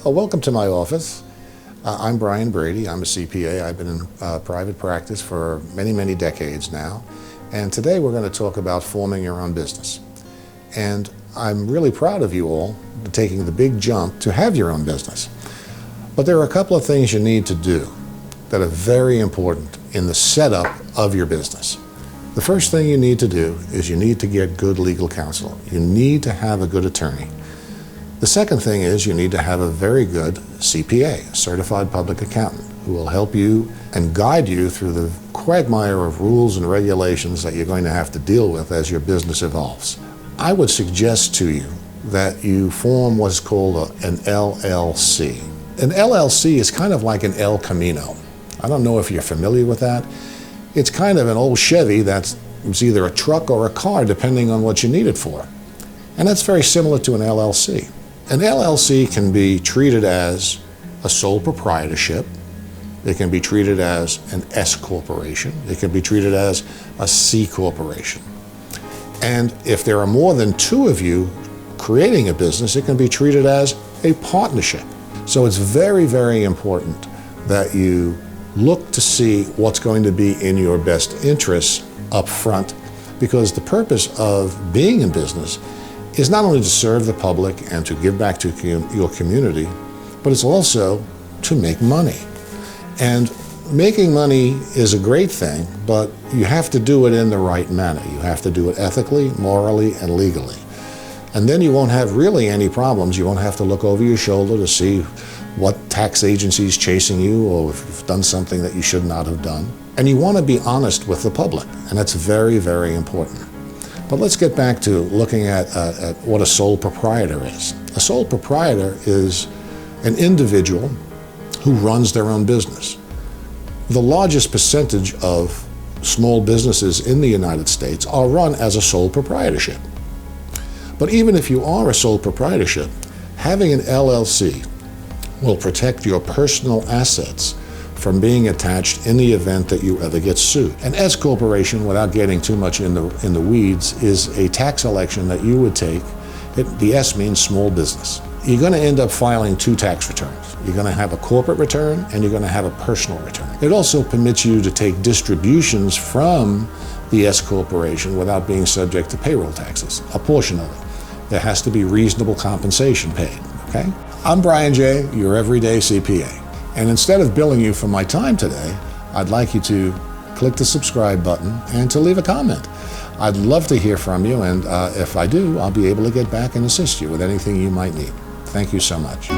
Well, welcome to my office. I'm Brian Brady. I'm a CPA. I've been in private practice for many, many decades now. And today we're going to talk about forming your own business. And I'm really proud of you all for taking the big jump to have your own business. But there are a couple of things you need to do that are very important in the setup of your business. The first thing you need to do is you need to get good legal counsel. You need to have a good attorney. The second thing is you need to have a very good CPA, a certified public accountant, who will help you and guide you through the quagmire of rules and regulations that you're going to have to deal with as your business evolves. I would suggest to you that you form what's called an LLC. An LLC is kind of like an El Camino. I don't know if you're familiar with that. It's kind of an old Chevy that's either a truck or a car, depending on what you need it for. And that's very similar to an LLC. An LLC can be treated as a sole proprietorship. It can be treated as an S corporation. It can be treated as a C corporation. And if there are more than two of you creating a business, it can be treated as a partnership. So it's very, very important that you look to see what's going to be in your best interests up front, because the purpose of being in business is not only to serve the public and to give back to your community, but it's also to make money. And making money is a great thing, but you have to do it in the right manner. You have to do it ethically, morally, and legally. And then you won't have really any problems. You won't have to look over your shoulder to see what tax agency is chasing you, or if you've done something that you should not have done. And you want to be honest with the public, and that's very, very important. But let's get back to looking at what a sole proprietor is. A sole proprietor is an individual who runs their own business. The largest percentage of small businesses in the United States are run as a sole proprietorship. But even if you are a sole proprietorship, having an LLC will protect your personal assets from being attached in the event that you ever get sued. An S corporation, without getting too much in the weeds, is a tax election that you would take. The S means small business. You're going to end up filing two tax returns. You're going to have a corporate return and you're going to have a personal return. It also permits you to take distributions from the S corporation without being subject to payroll taxes, a portion of it. There has to be reasonable compensation paid, okay? I'm Brian J., your everyday CPA. And instead of billing you for my time today, I'd like you to click the subscribe button and to leave a comment. I'd love to hear from you, and if I do, I'll be able to get back and assist you with anything you might need. Thank you so much.